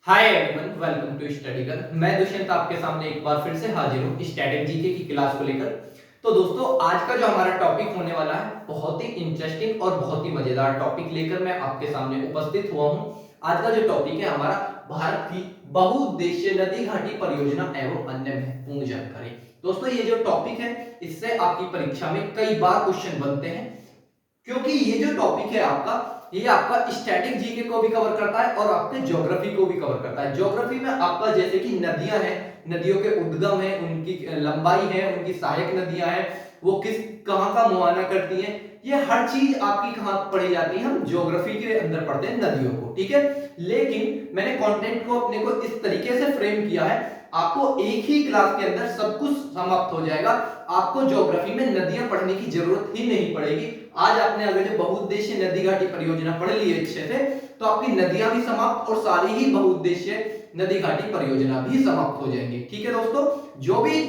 Hi everyone, welcome to study कर। मैं दुष्यंत आपके सामने एक बार फिर से हाजिर हूँ स्टैटिक जीके की क्लास को लेकर। तो दोस्तों, आज का जो हमारा टॉपिक होने वाला है बहुत ही इंटरेस्टिंग और बहुत ही मजेदार टॉपिक लेकर मैं आपके सामने उपस्थित हुआ हूँ। आज का जो टॉपिक है हमारा भारत की बहुउद्देशीय नदी घाटी परियोजना एवं अन्य महत्वपूर्ण जानकारी। दोस्तों, ये जो टॉपिक है इससे आपकी परीक्षा में कई बार क्वेश्चन बनते हैं, क्योंकि ये जो टॉपिक है ये आपका स्टैटिक जीके को भी कवर करता है और आपके ज्योग्राफी को भी कवर करता है। ज्योग्राफी में आपका जैसे कि नदियां हैं, नदियों के उद्गम है, उनकी लंबाई है, उनकी सहायक नदियां हैं, वो किस कहां का मुआयना करती हैं, ये हर चीज आपकी कहां पढ़ी जाती है। हम ज्योग्राफी के अंदर पढ़ते हैं नदियों को, ठीक है। लेकिन मैंने कंटेंट को अपने को इस तरीके से फ्रेम किया है, आपको एक ही क्लास के अंदर सब कुछ समाप्त हो जाएगा। आपको ज्योग्राफी में नदियां पढ़ने की जरूरत ही नहीं पड़ेगी। आज आपने अगर जो बहुउद्देशीय नदी घाटी परियोजना पढ़ ली है अच्छे से, तो आपकी नदियां भी समाप्त और सारी ही बहुउद्देशीय नदी घाटी परियोजना भी समाप्त हो जाएंगी। ठीक है दोस्तों, जो भी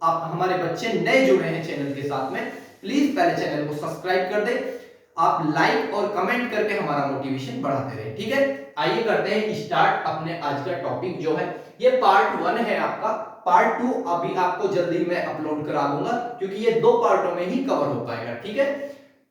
आप हमारे बच्चे नए जुड़े हैं चैनल के साथ में, प्लीज पहले चैनल को सब्सक्राइब कर दे। आप लाइक और कमेंट करके हमारा मोटिवेशन बढ़ाते रहे, ठीक है। आइए करते हैं स्टार्ट अपने आज का टॉपिक जो है। ये पार्ट 1 है आपका। पार्ट 2 अभी आपको जल्दी मैं अपलोड करा दूंगा, क्योंकि ये 2 पार्टों में ही कवर हो पाएगा, ठीक है।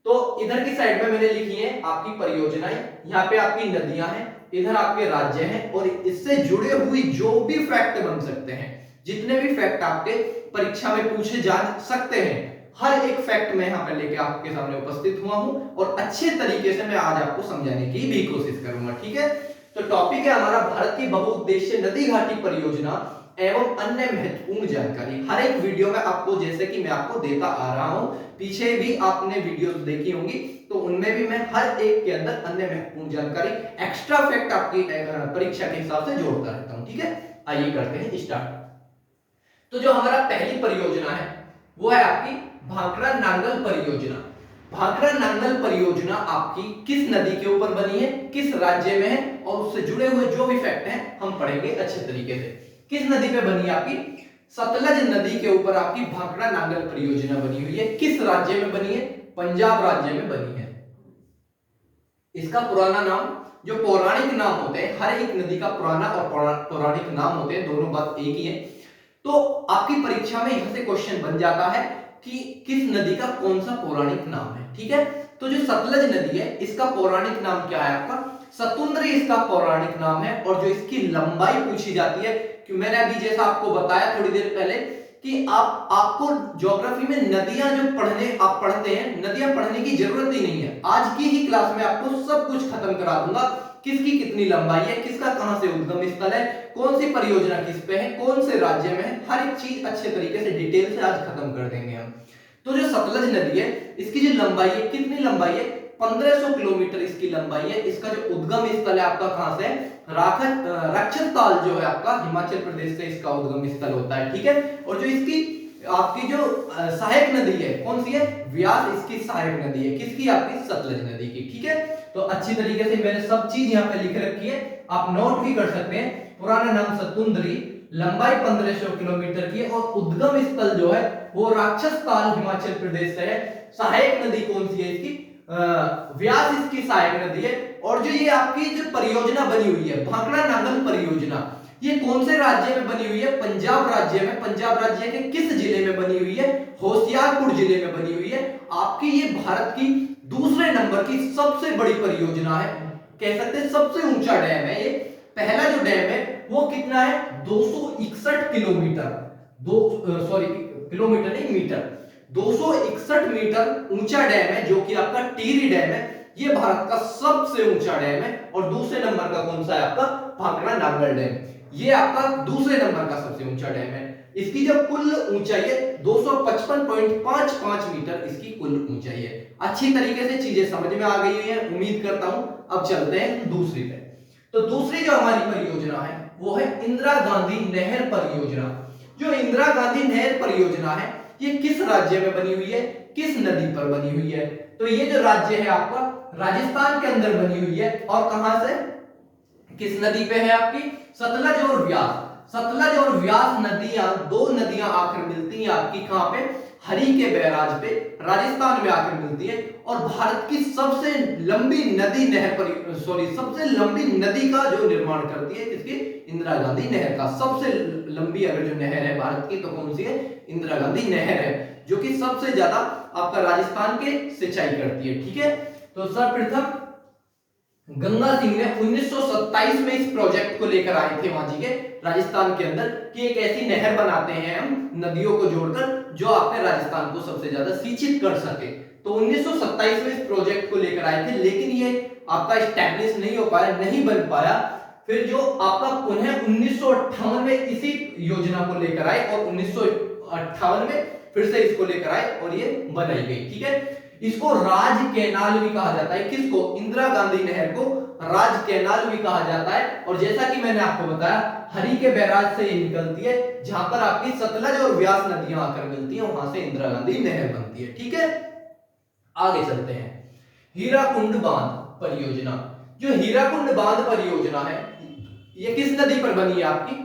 तो इधर की साइड में मैंने लिखी है आपकी परियोजनाएं, यहाँ पे आपकी नदियां हैं, इधर आपके राज्य हैं, और इससे जुड़े हुए जो भी फैक्ट बन सकते हैं, जितने भी फैक्ट आपके परीक्षा में पूछे जा सकते हैं, हर एक फैक्ट में यहाँ पे लेके आपके सामने उपस्थित हुआ हूं और अच्छे तरीके से मैं आज आपको समझाने की भी कोशिश करूंगा, ठीक है। तो टॉपिक है हमारा भारत की बहुउद्देशीय नदी घाटी परियोजना एवं अन्य महत्वपूर्ण जानकारी। हर एक वीडियो में आपको, जैसे कि मैं आपको देता आ रहा हूं, पीछे भी आपने वीडियोस देखी होंगी, तो उनमें भी मैं हर एक के अंदर अन्य महत्वपूर्ण जानकारी, एक्स्ट्रा फैक्ट आपकी परीक्षा के हिसाब से जोड़ता रहता हूं, ठीक है। आइए करते हैं स्टार्ट। तो जो हमारा पहली परियोजना है वो है आपकी भाखड़ा नांगल परियोजना। भाखड़ा नांगल परियोजना आपकी किस नदी के ऊपर बनी है, किस राज्य में है, और उससे जुड़े हुए जो भी फैक्ट हैं हम पढ़ेंगे अच्छे तरीके से। किस नदी पे बनी है आपकी? सतलज नदी के ऊपर आपकी भाखड़ा नांगल परियोजना बनी हुई है। किस राज्य में बनी है? पंजाब राज्य में बनी है। इसका पुराना नाम, जो पौराणिक नाम होते हैं, हर एक नदी का पुराना और पौराणिक नाम होते हैं, दोनों बात एक ही है। तो आपकी परीक्षा में यहां से क्वेश्चन बन जाता है कि किस नदी का कौन सा पौराणिक नाम है, ठीक है। तो जो सतलज नदी है इसका पौराणिक नाम क्या है आपका? सतुंद्री इसका पौराणिक नाम है। और जो इसकी लंबाई पूछी जाती है, कि मैंने अभी जैसा आपको बताया थोड़ी देर पहले कि आपको ज्योग्राफी में नदियां जो आप पढ़ते हैं, नदियां पढ़ने की जरूरत ही नहीं है। आज की ही क्लास में आपको सब कुछ खत्म करा दूंगा, किसकी कितनी लंबाई है, किसका कहां से उद्गम स्थल है, कौन सी परियोजना किस पे है, कौन से राज्य में है, हर एक चीज अच्छे तरीके से डिटेल से आज खत्म कर देंगे हम। तो जो सतलज नदी है इसकी जो लंबाई है, कितनी लंबाई है? 1500 किलोमीटर इसकी लंबाई है। इसका जो उद्गम स्थल है आपका कहां से? राक्षसताल जो है आपका हिमाचल प्रदेश से इसका उद्गम स्थल होता है, ठीक है। और जो इसकी आपकी जो सहायक नदी है कौन सी है? व्यास इसकी सहायक नदी है। किसकी? आपकी सतलज नदी की, ठीक है। तो अच्छी तरीके से मैंने सब चीज यहाँ पे लिख रखी है, आप नोट भी कर सकते हैं। पुराना नाम सतुंद्री, लंबाई 1500 किलोमीटर की, और उद्गम स्थल जो है वो राक्षसताल हिमाचल प्रदेश से है। सहायक नदी कौन सी है इसकी? व्यास इसकी सहायक नदी है। और जो ये आपकी जो परियोजना बनी हुई है भाखड़ा नांगल परियोजना, ये कौन से राज्य में बनी हुई है? पंजाब राज्य में। पंजाब राज्य के किस जिले में बनी हुई है? होशियारपुर जिले में बनी हुई है। आपकी ये भारत की दूसरे नंबर की सबसे बड़ी परियोजना है, कह सकते हैं सबसे ऊंचा डैम है ये। पहला जो डैम है वो कितना है? 261 किलोमीटर, सॉरी किलोमीटर नहीं, मीटर। 261 मीटर ऊंचा डैम है, जो कि आपका टिहरी डैम है। ये भारत का सबसे ऊंचा डैम है। और दूसरे नंबर का कौन सा है आपका? भाखड़ा नांगल डैम। ये आपका दूसरे नंबर का सबसे ऊंचा डैम है। इसकी जो कुल ऊंचाई है 255.55 मीटर इसकी कुल ऊंचाई है। अच्छी तरीके से चीजें समझ में आ गई है उम्मीद करता हूं। अब चलते हैं दूसरी पे। तो दूसरी जो हमारी परियोजना है वो है इंदिरा गांधी नहर परियोजना। जो इंदिरा गांधी नहर परियोजना है ये किस राज्य में बनी हुई है, किस नदी पर बनी हुई है? तो ये जो राज्य है आपका राजस्थान के अंदर बनी हुई है। और कहां से, किस नदी पे है आपकी? सतलज और व्यास। सतलज और व्यास नदियां, दो नदियां आकर मिलती हैं आपकी कहां पे? हरी के बैराज पे राजस्थान में आकर मिलती है और भारत की सबसे लंबी नदी सबसे लंबी नदी का जो निर्माण करती है किसकी? इंदिरा गांधी नहर का। सबसे लंबी अगर जो नहर है भारत की तो कौन सी है? इंदिरा गांधी नहर है, जो कि सबसे ज्यादा आपका राजस्थान के सिंचाई करती है। ठीक है, तो सर्वप्रथम गंगा सिंह ने 1927 में इस प्रोजेक्ट को लेकर आए थे वहां जी के राजस्थान के अंदर कि एक ऐसी नहर बनाते हैं हम नदियों को जोड़कर जो आपके राजस्थान को सबसे ज्यादा सिंचित कर सके। तो 1927 में इस प्रोजेक्ट को लेकर आए थे, लेकिन ये आपका स्टैब्लिश नहीं हो पाया, नहीं बन पाया। फिर जो आपका पुनः 1958 में इसी योजना को लेकर आए और 1958 में फिर से इसको लेकर आए और ये बनाई गई। ठीक है, इसको राज कैनाल भी कहा जाता है। किसको? इंदिरा गांधी नहर को राज कैनाल भी कहा जाता है। और जैसा कि मैंने आपको बताया, हरी के बैराज से ये निकलती है, जहां पर आपकी सतलज और व्यास नदियां आकर मिलती हैं, वहां से इंदिरा गांधी नहर बनती है। ठीक है, आगे चलते हैं। हीराकुंड बांध परियोजना। जो हीराकुंड बांध परियोजना है, ये किस नदी पर बनी है? आपकी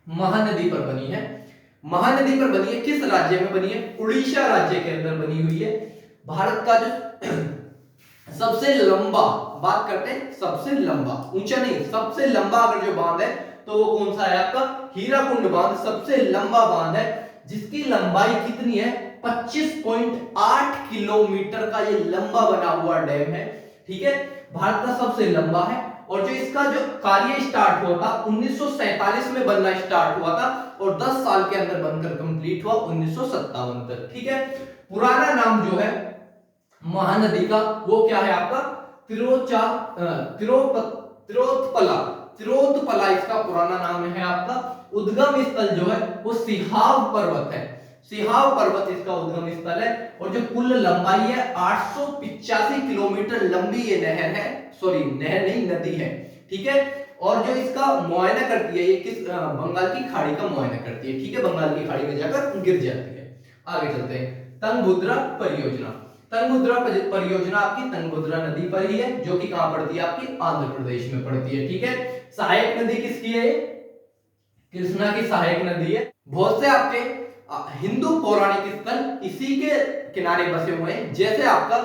महानदी पर बनी है। महानदी पर बनी है, किस राज्य में बनी है? उड़ीसा राज्य के अंदर बनी हुई है। भारत का जो सबसे लंबा, बात करते हैं सबसे लंबा, ऊंचा नहीं, सबसे लंबा अगर जो बांध है तो वो कौन सा है? आपका हीराकुंड बांध सबसे लंबा बांध है, जिसकी लंबाई कितनी है? 25.8 किलोमीटर का ये लंबा बना हुआ डैम है। ठीक है, भारत का सबसे लंबा है। और जो इसका जो कार्य स्टार्ट हुआ था 1947 में बनना स्टार्ट हुआ था और 10 साल के अंदर बनकर कंप्लीट हुआ 1957 तक। ठीक है, पुराना नाम जो है महानदी का वो क्या है आपका? तिरोतपला इसका पुराना नाम है आपका। उद्गम स्थल जो है वो सिहाव पर्वत है। सिहाव पर्वत इसका उद्गम स्थल है। और जो कुल लंबाई है 885 किलोमीटर लंबी ये नहर है, सॉरी नहर नहीं नदी है। ठीक है, और जो इसका मुआयना करती है, ये किस? बंगाल की खाड़ी का मुआयना करती है। ठीक है, बंगाल की खाड़ी में जाकर गिर जाती है। आगे चलते हैं। तुंगभद्रा परियोजना। तुंगभद्रा परियोजना आपकी तुंगभद्रा नदी पर ही है, जो कि कहां पड़ती है? आपकी आंध्र प्रदेश में पड़ती है। ठीक है, सहायक नदी किसकी है? कृष्णा की सहायक नदी है। बहुत से आपके हिंदू पौराणिक स्थल इसी के किनारे बसे हुए हैं, जैसे आपका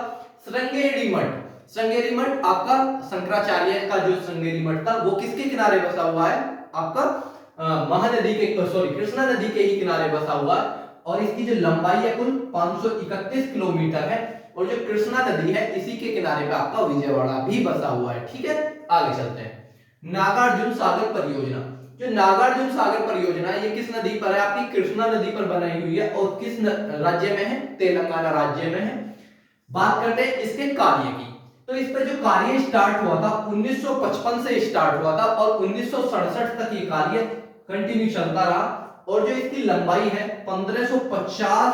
श्रृंगेरी मठ। श्रृंगेरी मठ आपका शंकराचार्य का जो श्रृंगेरी मठ था वो किसके किनारे बसा हुआ है? आपका महानदी के, सॉरी कृष्णा नदी के ही किनारे बसा हुआ है। और इसकी जो लंबाई है कुल 531 किलोमीटर है। और जो कृष्णा नदी है इसी के किनारे पे आपका विजयवाड़ा भी बसा हुआ है। ठीक है, आगे चलते हैं। नागार्जुन सागर परियोजना। जो नागार्जुन सागर परियोजना है ये किस नदी पर है? आपकी कृष्णा नदी पर बनाई हुई है। और किस राज्य में है? तेलंगाना राज्य में है। बात करते हैं इसके कार्य की। तो इस पर जो कार्य स्टार्ट हुआ था 1955 से स्टार्ट हुआ था और 1967 तक ये कार्य कंटिन्यू चलता रहा। और जो इसकी लंबाई है 1550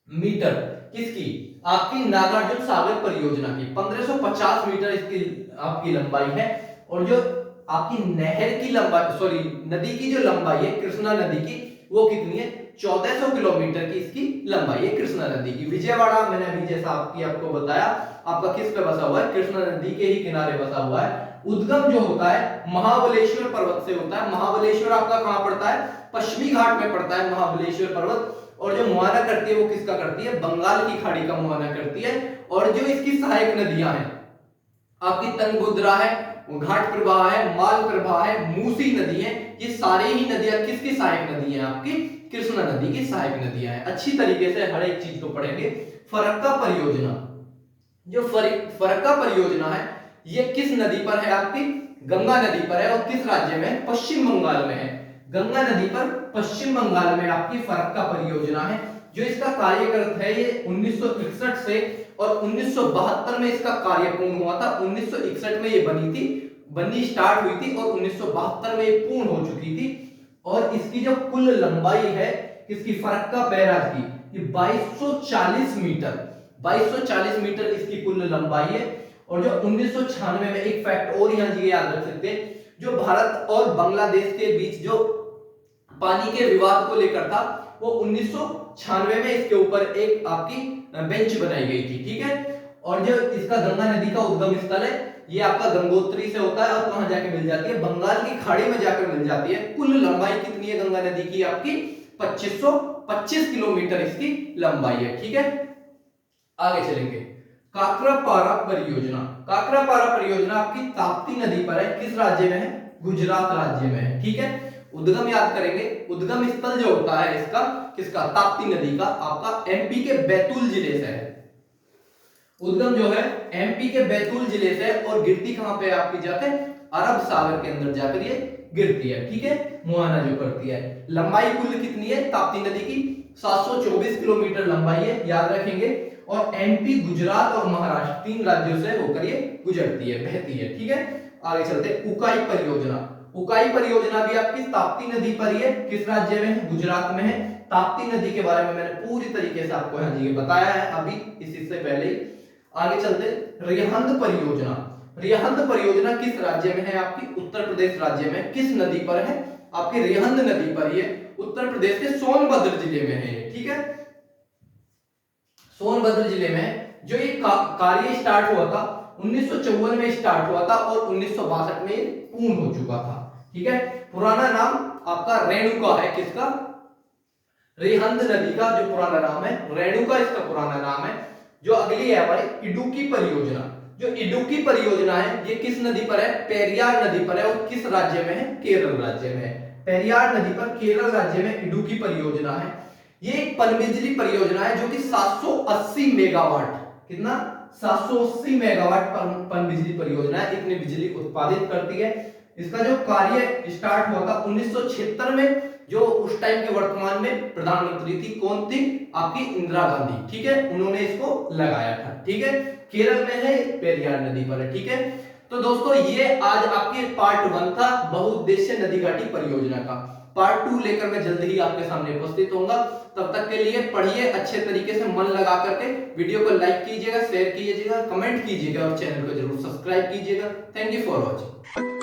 मीटर, किसकी? आपकी नागार्जुन सागर परियोजना की 1550 मीटर इसकी आपकी लंबाई है। और जो आपकी नहर की लंबाई, सॉरी नदी की जो लंबाई है कृष्णा नदी की, वो कितनी है? 1400 किलोमीटर की इसकी लंबाई है कृष्णा नदी की। विजयवाड़ा मैंने अभी जैसा आपको बताया, आपका किस पे बसा हुआ है? कृष्णा नदी के ही किनारे बसा हुआ है। उद्गम जो होता है महाबलेश्वर पर्वत से होता है। महाबलेश्वर आपका कहां पड़ता है? पश्चिमी घाट में पड़ता है महाबलेश्वर पर्वत। और जो मुआयना करती है वो किसका करती है? बंगाल की खाड़ी का मुआयना करती है। और जो इसकी सहायक नदियां हैं आपकी तुंगभद्रा है, घाट प्रवाह है, माल प्रवाह है, मूसी नदी है, ये सारे ही नदियां किसकी सहायक नदी है? आपकी कृष्णा नदी की सहायक नदियां हैं। अच्छी तरीके से हर एक चीज को पढ़ेंगे। फरक्का परियोजना। जो फरक्का परियोजना है ये किस नदी पर है? आपकी गंगा नदी पर है। और किस राज्य में है? पश्चिम बंगाल में है। गंगा नदी पर पश्चिम बंगाल में आपकी फरक्का परियोजना है। जो इसका कार्यकाल है ये 1961 से और 1972 में इसका कार्य पूर्ण हुआ था। 1961 में ये बननी स्टार्ट हुई थी और 1972 में ये पूर्ण हो चुकी थी। और इसकी जो कुल लंबाई है किसकी? फरक्का बैराज की, ये 2240 मीटर, 2240 मीटर इसकी कुल लंबाई है। और जो 1996 में, एक फैक्ट और यहां जी याद रख सकते हैं, जो भारत और बांग्लादेश के बीच जो पानी के विवाद को लेकर था वो 1996 में इसके ऊपर एक आपकी बेंच बनाई गई थी। ठीक है, और जो इसका गंगा नदी का उद्गम स्थल है ये आपका गंगोत्री से होता है और कहां जाके मिल जाती है? बंगाल की खाड़ी में जाकर मिल जाती है। कुल लंबाई कितनी है गंगा नदी की? आपकी 2500 25 किलोमीटर इसकी लंबाई है। ठीक है, आगे चलेंगे। काकरापारा परियोजना, काकरापारा परियोजना आपकी ताप्ती नदी पर है। किस राज्य में है? गुजरात राज्य में है। ठीक है, उद्गम याद करेंगे। उद्गम स्थल जो होता है इसका किसका? ताप्ती नदी का आपका एमपी के बैतूल जिले से है। उद्गम जो है एमपी के बैतूल जिले से और गिरती कहां पे आपकी जाके अरब सागर के अंदर जाकर ये गिरती है। ठीक है, मुहाना जो करती है। लंबाई कुल कितनी है ताप्ती नदी की? 724 किलोमीटर लंबाई है, याद रखेंगे। और एमपी, गुजरात और महाराष्ट्र 3 राज्यों से होकर ये गुजरती है, बहती है। ठीक है, आगे चलते हैं। उकाई परियोजना, उकाई परियोजना भी आपकी ताप्ती नदी पर ही है। किस राज्य में है? गुजरात में है। ताप्ती नदी के बारे में मैंने पूरी तरीके से आपको यहाँ जी बताया है अभी इससे पहले ही। आगे चलते। रिहंद परियोजना, रिहंद परियोजना किस राज्य में है? आपकी उत्तर प्रदेश राज्य में। किस नदी पर है? आपकी रिहंद नदी पर ही है। उत्तर प्रदेश के सोनभद्र जिले में है। ठीक है, सोनभद्र जिले में जो ये कार्य स्टार्ट हुआ था 1954 में स्टार्ट हुआ था और 1962 में पूर्ण हो चुका था। ठीक है, पुराना नाम आपका रेणुका है। किसका? रिहंद नदी का जो पुराना नाम है रेणुका, इसका पुराना नाम है। जो अगली है हमारी इडुक्की परियोजना, जो इडुक्की परियोजना है ये किस नदी पर है? पेरियार नदी पर है। और किस राज्य में है? केरल राज्य में है। पेरियार नदी पर केरल राज्य में इडुक्की परियोजना है। ये एक पनबिजली परियोजना है जो कि 780 मेगावाट, कितना? 780 मेगावाट पनबिजली परियोजना है, इतनी बिजली उत्पादित करती है। इसका जो कार्य स्टार्ट हुआ था 1976 में, जो उस टाइम के वर्तमान में प्रधानमंत्री थी, कौन थी? आपकी इंदिरा गांधी। ठीक है, उन्होंने इसको लगाया था। ठीक है, केरल में है, पेरियार नदी पर है। ठीक है, तो दोस्तों ये आज आपके पार्ट 1 था बहुउद्देश्य नदी घाटी परियोजना का। पार्ट 2 लेकर मैं जल्द ही आपके सामने उपस्थित होऊंगा। तब तक के लिए पढ़िए अच्छे तरीके से, मन लगा करके। वीडियो को लाइक कीजिएगा, शेयर कीजिएगा, कमेंट कीजिएगा और चैनल को जरूर सब्सक्राइब कीजिएगा। Thank you for watching.